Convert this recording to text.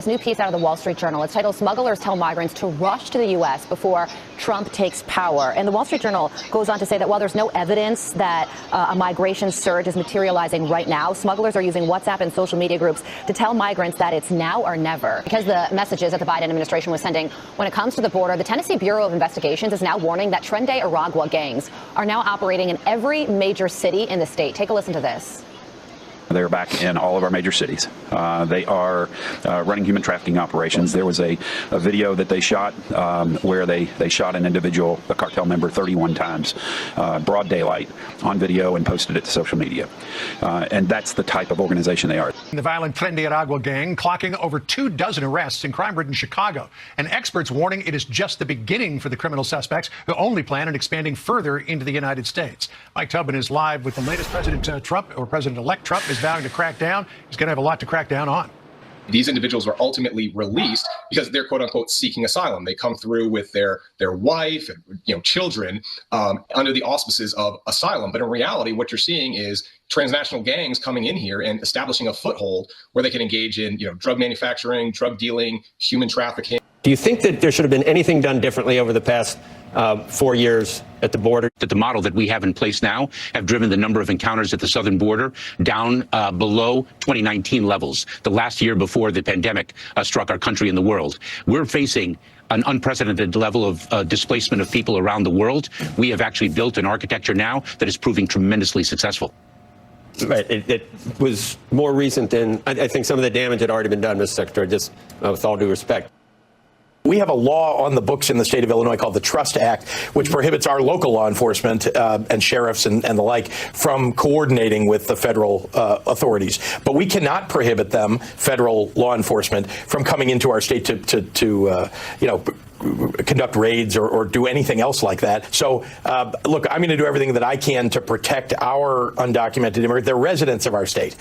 This new piece out of the Wall Street Journal. It's titled "Smugglers Tell Migrants to Rush to the U.S. Before Trump Takes Power." And the Wall Street Journal goes on to say that while there's no evidence that a migration surge is materializing right now, smugglers are using WhatsApp and social media groups to tell migrants that it's now or never. Because the messages that the Biden administration was sending when it comes to the border, the Tennessee Bureau of Investigations is now warning that Tren De Aragua gangs are now operating in every major city in the state. Take a listen to this. They're back in all of our major cities. They are running human trafficking operations. There was a video that they shot where they shot an individual, a cartel member, 31 times, broad daylight, on video and posted it to social media. And that's the type of organization they are. The violent Tren De Aragua gang clocking over 24 arrests in crime-ridden Chicago. And experts warning it is just the beginning for the criminal suspects who only plan on expanding further into the United States. Mike Tubman is live with the latest. President-elect Trump is vowing to crack down. He's going to have a lot to crack down on. These individuals were ultimately released because they're quote unquote seeking asylum. They come through with their wife and children under the auspices of asylum. But in reality, what you're seeing is transnational gangs coming in here and establishing a foothold where they can engage in drug manufacturing, drug dealing, human trafficking. Do you think that there should have been anything done differently over the past 4 years at the border? That the model that we have in place now have driven the number of encounters at the southern border down below 2019 levels, the last year before the pandemic struck our country and the world. We're facing an unprecedented level of displacement of people around the world. We have actually built an architecture now that is proving tremendously successful. Right. It was more recent than I think some of the damage had already been done, Mr. Secretary, just with all due respect. We have a law on the books in the state of Illinois called the Trust Act, which prohibits our local law enforcement and sheriffs and the like from coordinating with the federal authorities. But we cannot prohibit them, federal law enforcement, from coming into our state to conduct raids or do anything else like that. So, look, I'm going to do everything that I can to protect our undocumented immigrants. They're residents of our state.